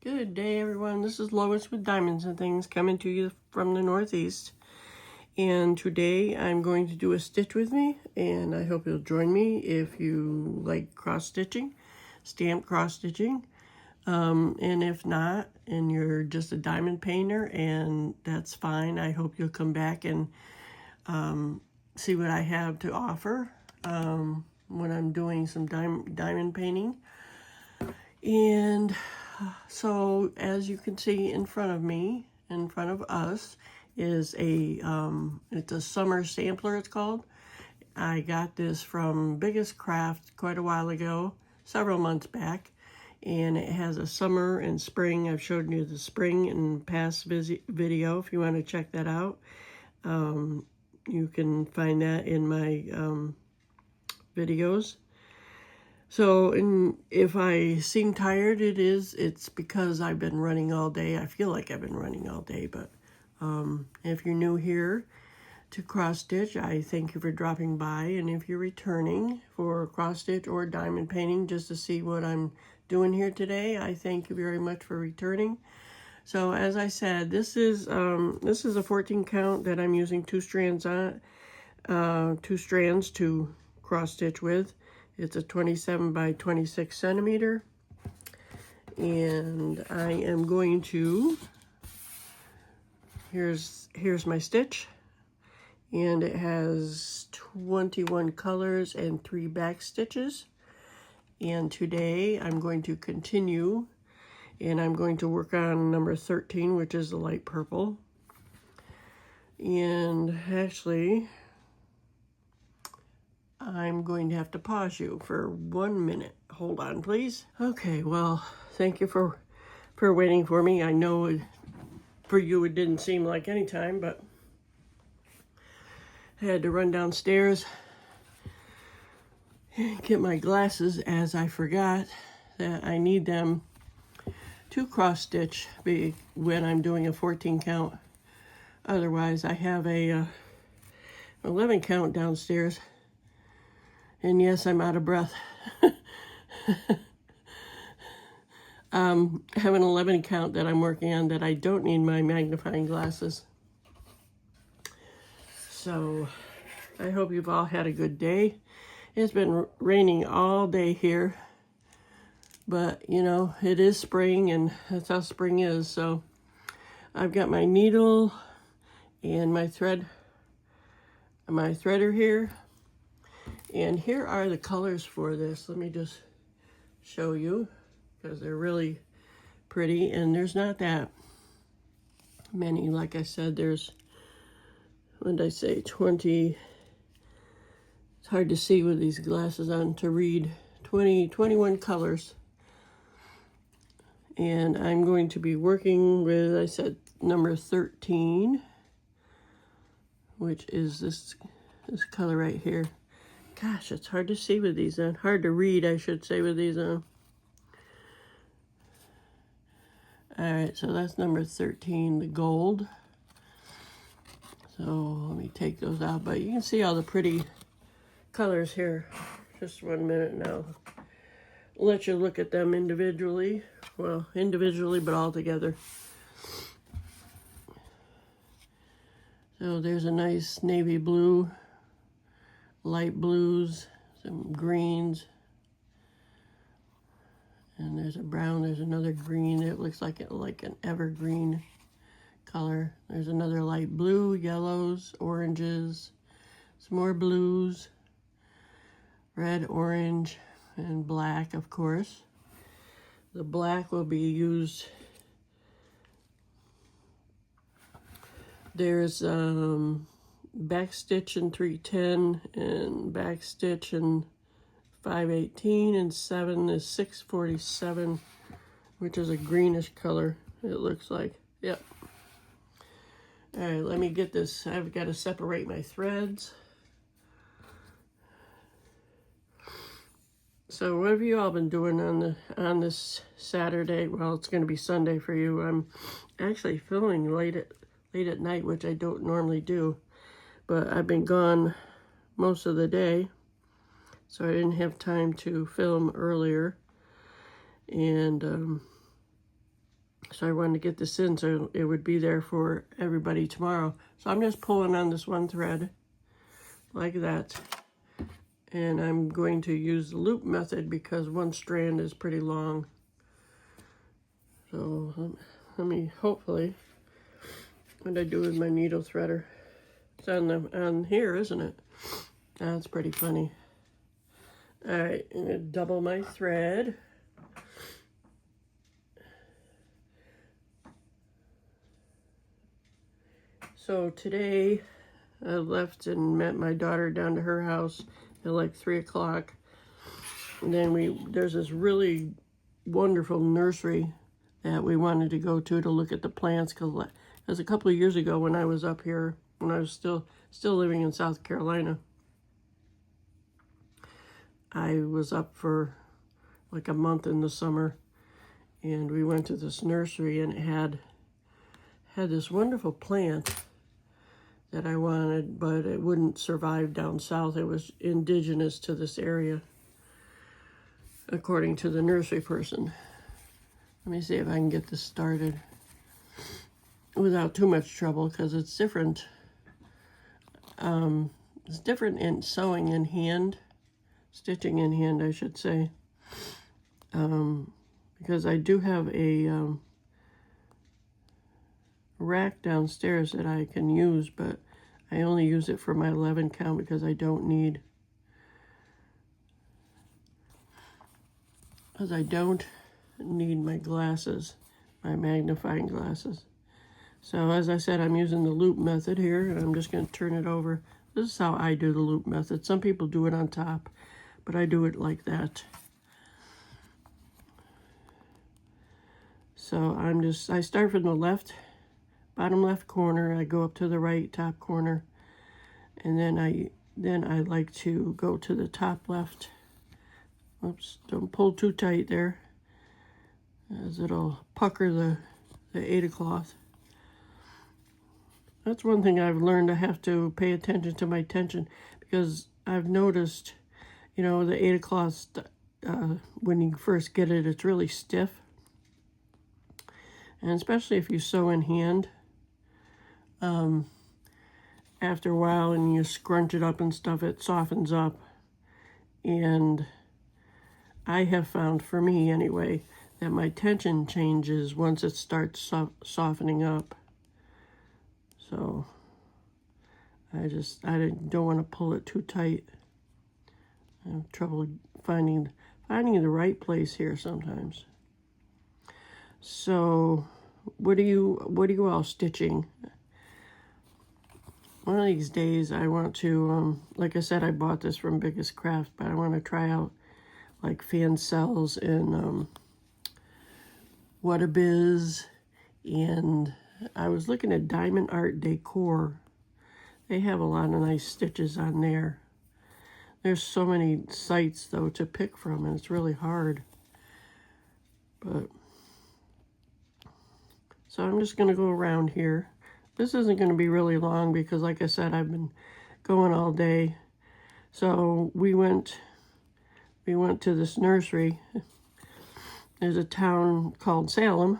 Good day, everyone. This is Lois with Diamonds and Things coming to you from the Northeast. And today I'm going to do a stitch with me, and I hope you'll join me if you like cross-stitching, stamp cross-stitching. And if not, and you're just a diamond painter, and that's fine, I hope you'll come back and see what I have to offer when I'm doing some diamond painting. And so as you can see in front of me, in front of us, is it's a summer sampler, it's called. I got this from Biggest Craft quite a while ago, several months back. And it has a summer and spring. I've showed you the spring in past video if you want to check that out. You can find that in my videos. So, if I seem tired, it's because I've been running all day. I feel like I've been running all day, but if you're new here to cross stitch, I thank you for dropping by. And if you're returning for cross stitch or diamond painting just to see what I'm doing here today, I thank you very much for returning. So as I said, this is a 14 count that I'm using two strands to cross stitch with. It's a 27 by 26 centimeter, and I am going to, here's my stitch, and it has 21 colors and 3 back stitches. And today I'm going to continue, and I'm going to work on number 13, which is the light purple. And actually, I'm going to have to pause you for 1 minute. Hold on, please. Okay, well, thank you for waiting for me. I know for you it didn't seem like any time, but I had to run downstairs and get my glasses, as I forgot that I need them to cross stitch when I'm doing a 14 count. Otherwise, I have a 11 count downstairs. And yes, I'm out of breath. I have an 11 count that I'm working on that I don't need my magnifying glasses. So I hope you've all had a good day. It's been raining all day here. But, you know, it is spring, and that's how spring is. So I've got my needle and my threader here. And here are the colors for this. Let me just show you, because they're really pretty. And there's not that many. Like I said, there's, what did I say, 20. It's hard to see with these glasses on to read. 21 colors. And I'm going to be working with, I said, number 13, which is this color right here. Gosh, it's hard to see with these on. Hard to read, I should say, with these on. All right, so that's number 13, the gold. So let me take those out. But you can see all the pretty colors here. Just 1 minute now. I'll let you look at them individually. Well, individually, but all together. So there's a nice navy blue, light blues, some greens, and there's a brown, there's another green. It looks like an evergreen color. There's another light blue, yellows, oranges, some more blues, red, orange, and black, of course. The black will be used, there's back stitch in 310 and back stitch in 518, and 7 is 647, which is a greenish color, it looks like. Yep. All right, let me get this. I've got to separate my threads. So what have you all been doing on this Saturday? Well, it's going to be Sunday for you. I'm actually filming late at night, which I don't normally do. But I've been gone most of the day, so I didn't have time to film earlier. And So I wanted to get this in so it would be there for everybody tomorrow. So I'm just pulling on this one thread like that. And I'm going to use the loop method because one strand is pretty long. So let me, hopefully, what I do with my needle threader. It's on here, isn't it? That's pretty funny. All right, I'm gonna double my thread. So today I left and met my daughter down to her house at like 3 o'clock. And then there's this really wonderful nursery that we wanted to go to look at the plants, because a couple of years ago when I was up here, when I was still living in South Carolina, I was up for like a month in the summer, and we went to this nursery, and it had this wonderful plant that I wanted, but it wouldn't survive down south. It was indigenous to this area, according to the nursery person. Let me see if I can get this started without too much trouble, because it's different. It's different in sewing in hand, stitching in hand, I should say. Because I do have a rack downstairs that I can use, but I only use it for my 11 count because I don't need my glasses, my magnifying glasses. So as I said, I'm using the loop method here, and I'm just going to turn it over. This is how I do the loop method. Some people do it on top, but I do it like that. So I start from the left, bottom left corner. I go up to the right top corner, and then I like to go to the top left. Oops, don't pull too tight there, as it'll pucker the Aida cloth. That's one thing I've learned. I have to pay attention to my tension, because I've noticed, the Aida cloth, when you first get it, it's really stiff. And especially if you sew in hand, after a while and you scrunch it up and stuff, it softens up. And I have found, for me anyway, that my tension changes once it starts softening up. So I don't want to pull it too tight. I have trouble finding the right place here sometimes. So what are you all stitching? One of these days I want to, like I said, I bought this from Biggest Craft, but I want to try out like fan cells and Whatabiz, and I was looking at Diamond Art Decor. They have a lot of nice stitches on there. There's so many sites though to pick from, and it's really hard. But so I'm just going to go around here. This isn't going to be really long because, like I said, I've been going all day. So we went to this nursery. There's a town called Salem.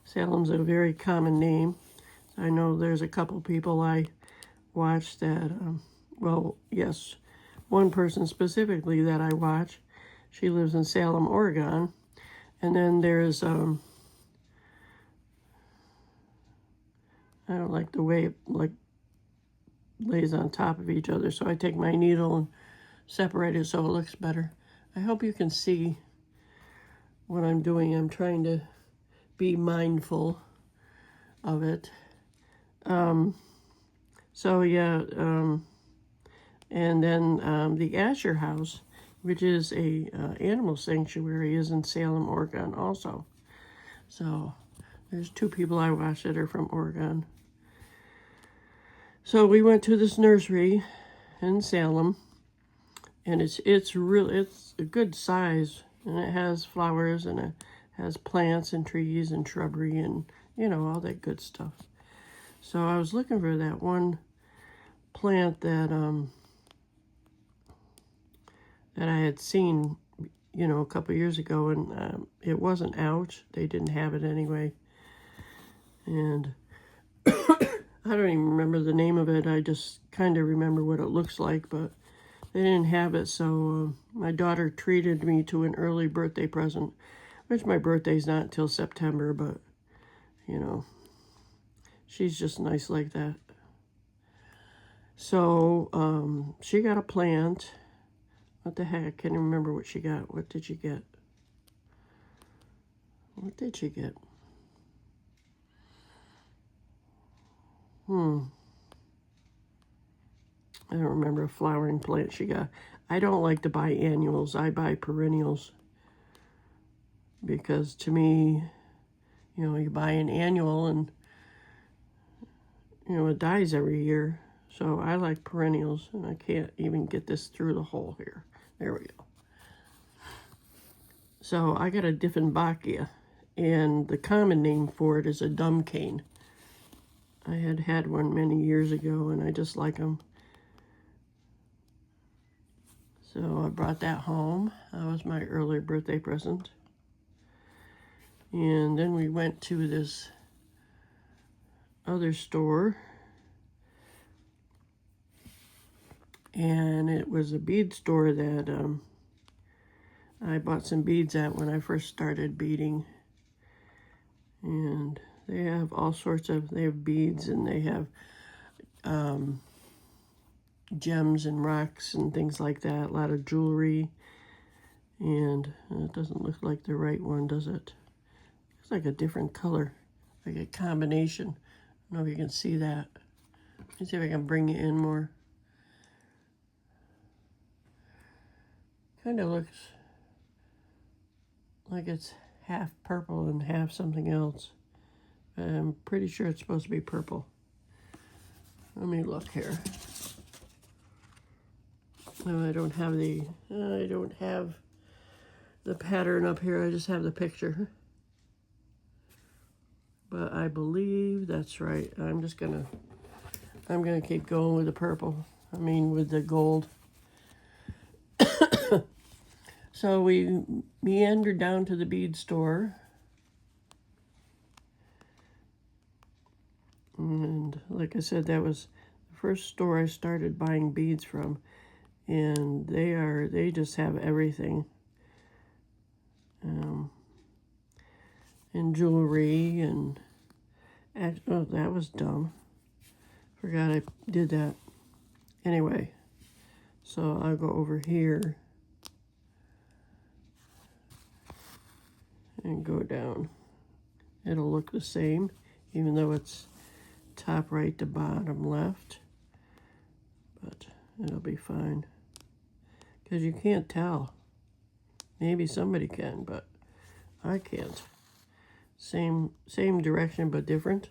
Salem's a very common name. I know there's a couple people I watched that, well, yes, one person specifically that I watch. She lives in Salem, Oregon. And then there's, I don't like the way it lays on top of each other, so I take my needle and separate it so it looks better. I hope you can see what I'm doing. I'm trying to be mindful of it. So yeah, and then the Asher House, which is a animal sanctuary, is in Salem, Oregon also. So there's two people I watch that are from Oregon. So we went to this nursery in Salem, and it's a good size, and it has flowers, and it has plants and trees and shrubbery and all that good stuff. So I was looking for that one plant that that I had seen you know, a couple years ago, and it wasn't out. They didn't have it anyway. And I don't even remember the name of it. I just kind of remember what it looks like, but they didn't have it. So my daughter treated me to an early birthday present, which my birthday's not until September, but, you know, she's just nice like that. So she got a plant. What the heck? I can't even remember what she got. What did she get? What did she get? I don't remember a flowering plant she got. I don't like to buy annuals. I buy perennials. Because to me, you know, you buy an annual and, you know, it dies every year. So I like perennials, and I can't even get this through the hole here. There we go. So I got a Dieffenbachia, and the common name for it is a dumb cane. I had one many years ago, and I just like them. So I brought that home. That was my early birthday present. And then we went to this other store, and it was a bead store that I bought some beads at when I first started beading. And they have all sorts of, they have beads, and they have gems and rocks and things like that, a lot of jewelry. And it doesn't look like the right one, does it? It's like a different color, like a combination. I don't know if you can see that. Let me see if I can bring it in more. Kind of looks like it's half purple and half something else. I'm pretty sure it's supposed to be purple. Let me look here. No, I don't have the pattern up here. I just have the picture. But I believe that's right. I'm gonna keep going with the purple. I mean, with the gold. So we meandered down to the bead store. And like I said, that was the first store I started buying beads from. And they just have everything. And jewelry and, oh, that was dumb. Forgot I did that. Anyway, so I'll go over here and go down. It'll look the same, even though it's top right to bottom left, but it'll be fine. Because you can't tell. Maybe somebody can, but I can't. Same direction, but different.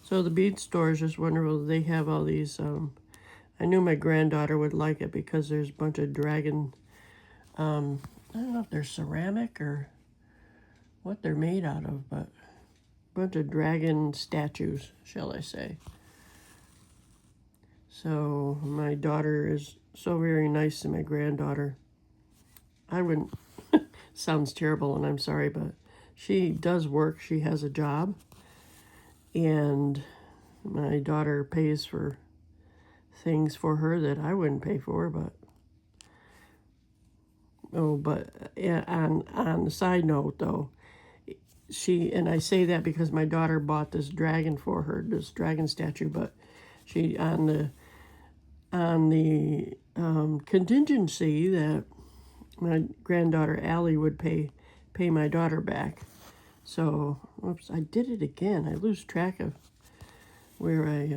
So the bead store is just wonderful. They have all these, I knew my granddaughter would like it because there's a bunch of dragon, I don't know if they're ceramic or what they're made out of, but a bunch of dragon statues, shall I say. So my daughter is so very nice to my granddaughter. I wouldn't, sounds terrible and I'm sorry, but she does work. She has a job. And my daughter pays for things for her that I wouldn't pay for, but yeah, on the side note though, and I say that because my daughter bought this dragon for her, this dragon statue, but she on the contingency that my granddaughter Allie would pay my daughter back. So, oops, I did it again. I lose track of where I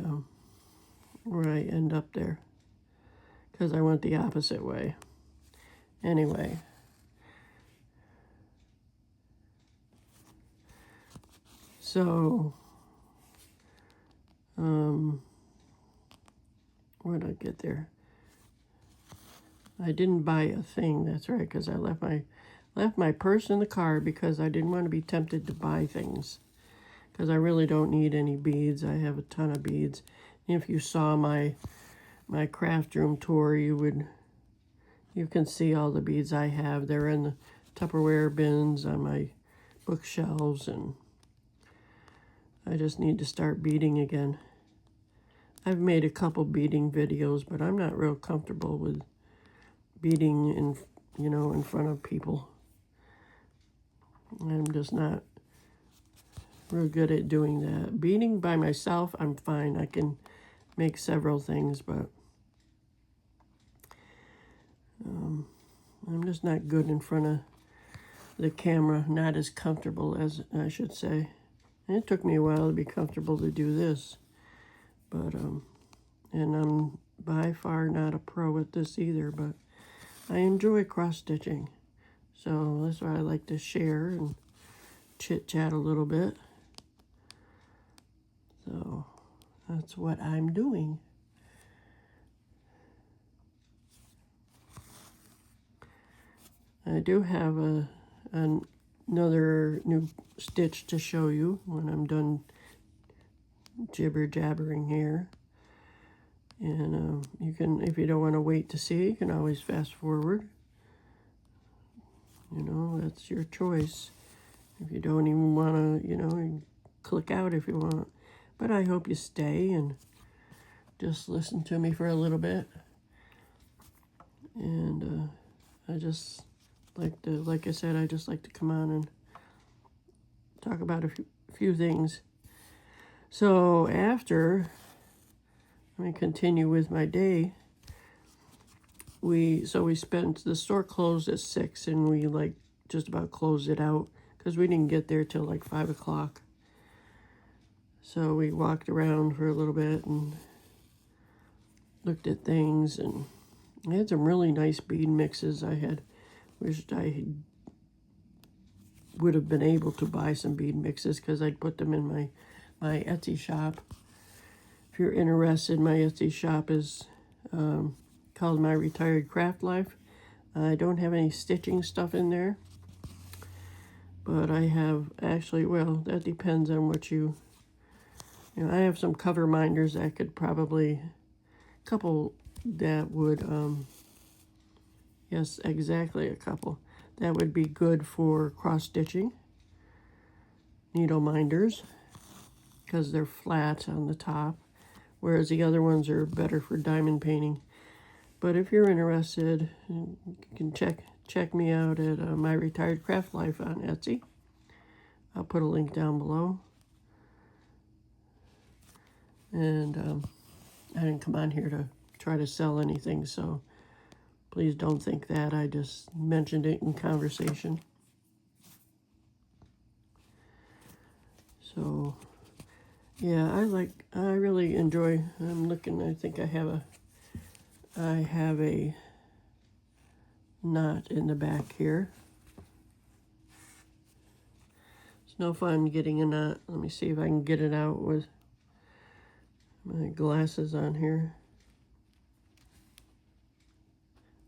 end up there because I went the opposite way. Anyway, so where did I get there? I didn't buy a thing. That's right, because I left my purse in the car because I didn't want to be tempted to buy things. Because I really don't need any beads. I have a ton of beads. If you saw my craft room tour, you You can see all the beads I have. They're in the Tupperware bins on my bookshelves, and I just need to start beading again. I've made a couple beading videos, but I'm not real comfortable with beading in front of people. I'm just not real good at doing that. Beading by myself, I'm fine. I can make several things, but I'm just not good in front of the camera. Not as comfortable as I should say. And it took me a while to be comfortable to do this, but and I'm by far not a pro at this either, but I enjoy cross-stitching. So that's why I like to share and chit-chat a little bit. So that's what I'm doing. I do have another new stitch to show you when I'm done jibber-jabbering here. And you can, if you don't want to wait to see, you can always fast forward. You know, that's your choice. If you don't even want to, you know, click out if you want. But I hope you stay and just listen to me for a little bit. And I just like to, like I said, I just like to come on and talk about a few things. So after, let me continue with my day. We spent, the store closed at 6, and we like just about closed it out because we didn't get there till like 5 o'clock. So we walked around for a little bit and looked at things, and I had some really nice bead mixes. I had wished I would have been able to buy some bead mixes because I'd put them in my Etsy shop. If you're interested, my Etsy shop is called My Retired Craft Life. I don't have any stitching stuff in there, but I have actually, well, that depends on what you know, I have some cover minders that could probably, a couple that would, yes, exactly a couple, that would be good for cross-stitching, needle minders, because they're flat on the top, whereas the other ones are better for diamond painting. But if you're interested, you can check me out at My Retired Craft Life on Etsy. I'll put a link down below. And I didn't come on here to try to sell anything, so please don't think that. I just mentioned it in conversation. So, yeah, I really enjoy, I'm looking, I think I have a knot in the back here. It's no fun getting a knot. Let me see if I can get it out with my glasses on here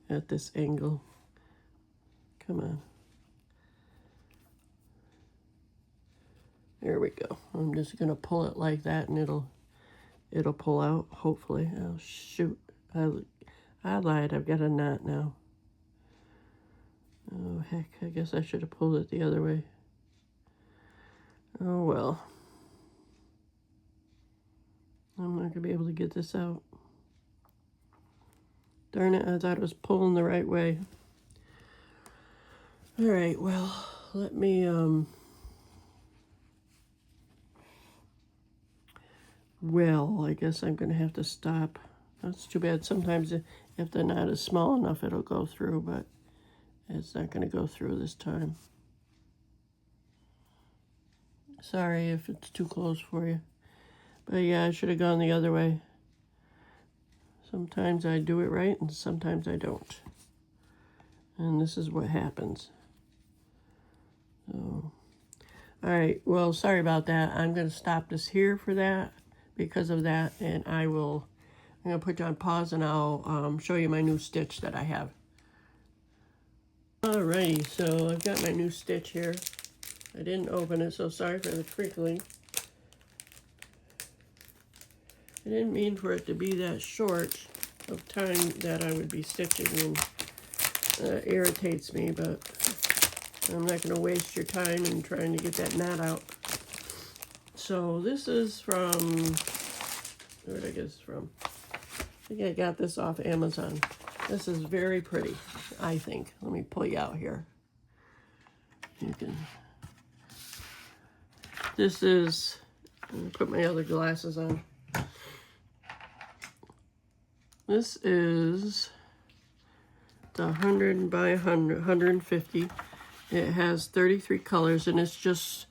at this angle. Come on. There we go. I'm just gonna pull it like that, and it'll pull out, hopefully. Oh shoot, I lied. I've got a knot now. Oh heck, I guess I should have pulled it the other way. Oh well. I'm not gonna be able to get this out. Darn it, I thought it was pulling the right way. All right, well, let me, well, I guess I'm gonna have to stop. That's too bad. Sometimes if the knot is small enough, it'll go through, but it's not gonna go through this time. Sorry if it's too close for you. But yeah, I should have gone the other way. Sometimes I do it right, and sometimes I don't. And this is what happens. So, all right, well, sorry about that. I'm going to stop this here for that, because of that, and I'm going to put you on pause, and I'll show you my new stitch that I have. Alrighty, so I've got my new stitch here. I didn't open it, so sorry for the crinkling. I didn't mean for it to be that short of time that I would be stitching, and irritates me, but I'm not going to waste your time in trying to get that knot out. So this is from, where did I get this from? I think I got this off Amazon. This is very pretty, I think. Let me pull you out here. You can, this is, I'm gonna put my other glasses on. This is the 100 by 100, 150. It has 33 colors, and it's just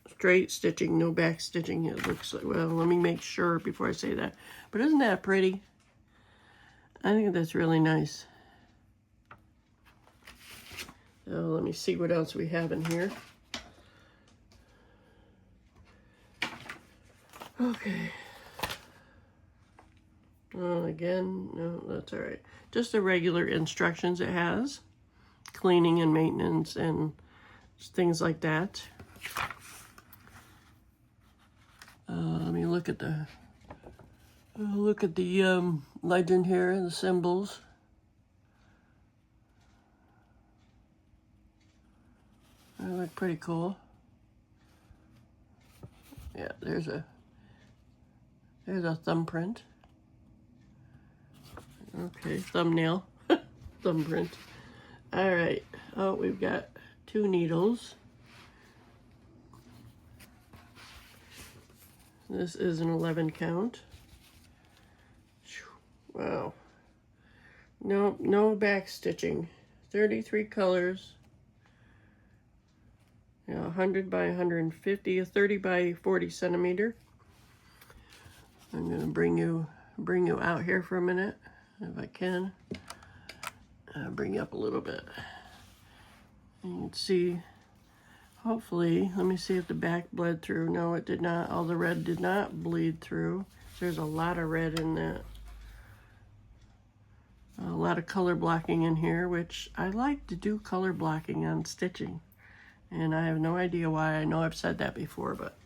straight stitching, no back stitching. It looks like, well, let me make sure before I say that. But isn't that pretty? I think that's really nice. So let me see what else we have in here. Okay. Again, no, that's all right. Just the regular instructions it has. Cleaning and maintenance and things like that. Let me look at the legend here and the symbols. They look pretty cool. Yeah, there's a thumbprint. Okay, thumbnail, thumbprint. All right. Oh, we've got 2 needles. This is an 11 count. Wow. No back stitching. 33 colors. You know, 100 by 150, a 30 by 40 centimeter. I'm gonna bring you out here for a minute, if I can. I'll bring you up a little bit. You can see, hopefully, let me see if the back bled through. No, it did not. All the red did not bleed through. There's a lot of red in that. A lot of color blocking in here, which I like to do color blocking on stitching. And I have no idea why. I know I've said that before, but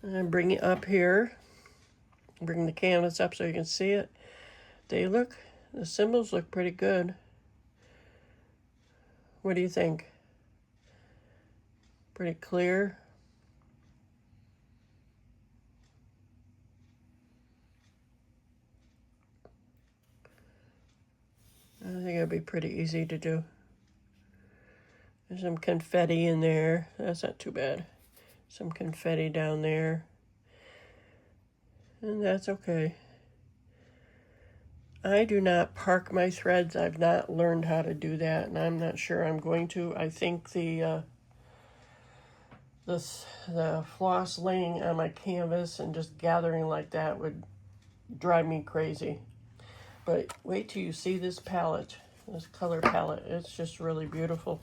and bring it up here. Bring the canvas up so you can see it. The symbols look pretty good. What do you think? Pretty clear. I think it'll be pretty easy to do. There's some confetti in there. That's not too bad. Some confetti down there. And that's okay. I do not park my threads. I've not learned how to do that, and I'm not sure I'm going to. I think the floss laying on my canvas and just gathering like that would drive me crazy. But wait till you see this palette, this color palette. It's just really beautiful.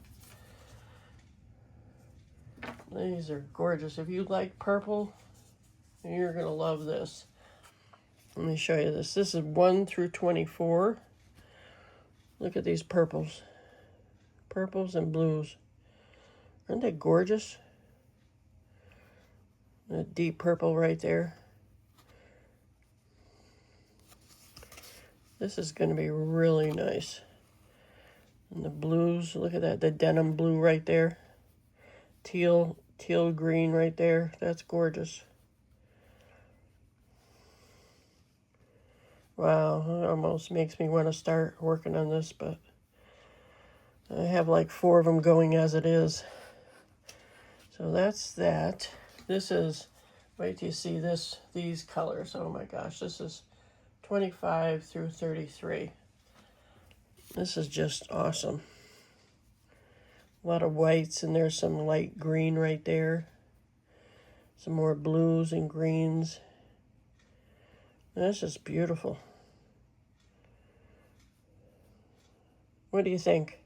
These are gorgeous. If you like purple, you're gonna love this. Let me show you this. This is 1 through 24. Look at these purples. Purples and blues. Aren't they gorgeous? A deep purple right there. This is going to be really nice. And the blues, look at that, the denim blue right there. Teal green right there. That's gorgeous. Wow, it almost makes me want to start working on this, but I have like 4 of them going as it is. So that's that. This is, wait till you see these colors. Oh my gosh, this is 25 through 33. This is just awesome. A lot of whites, and there's some light green right there. Some more blues and greens. That's just beautiful. What do you think?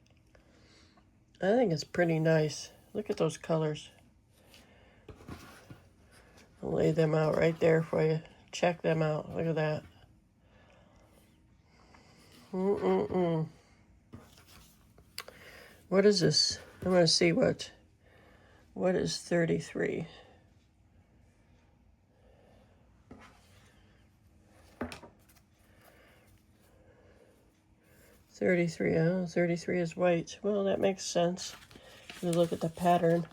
I think it's pretty nice. Look at those colors. I'll lay them out right there for you. Check them out. Look at that. What is this? I want to see what is 33. 33, 33 is white. Well, that makes sense. If you look at the pattern.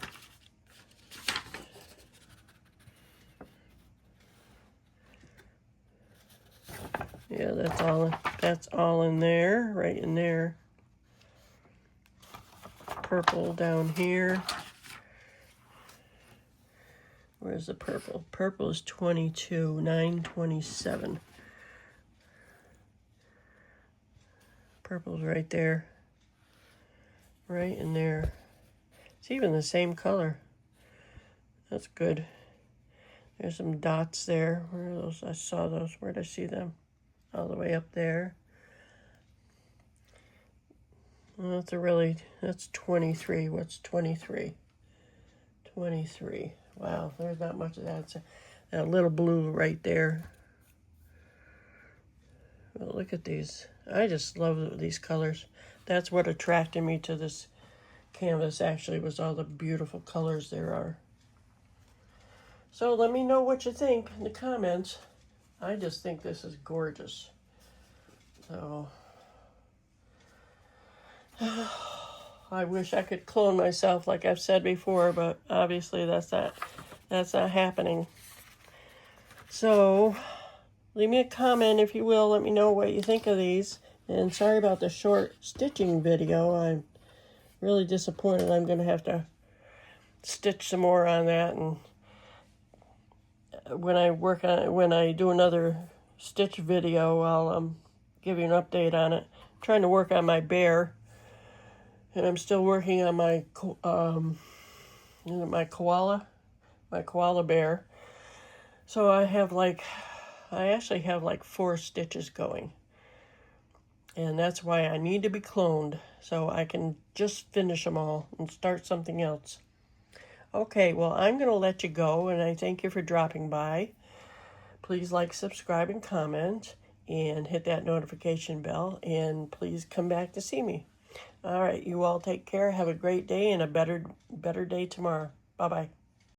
Yeah, that's all in there, right in there. Purple down here. Where's the purple? Purple is 22, 927. Purple's right there. Right in there. It's even the same color. That's good. There's some dots there. Where are those? I saw those. Where did I see them? All the way up there. Well, that's 23. What's 23? 23. Wow, there's not much of that. It's that little blue right there. Well, look at these. I just love these colors. That's what attracted me to this canvas, actually, was all the beautiful colors there are. So let me know what you think in the comments. I just think this is gorgeous. So I wish I could clone myself like I've said before, but obviously that's not happening. So leave me a comment if you will. Let me know what you think of these. And sorry about the short stitching video. I'm really disappointed. I'm going to have to stitch some more on that, and when I do another stitch video, I'll give you an update on it. I'm trying to work on my bear, and I'm still working on my my koala bear. So I actually have like 4 stitches going, and that's why I need to be cloned so I can just finish them all and start something else. Okay, well, I'm going to let you go, and I thank you for dropping by. Please like, subscribe, and comment, and hit that notification bell, and please come back to see me. All right, you all take care. Have a great day and a better day tomorrow. Bye-bye.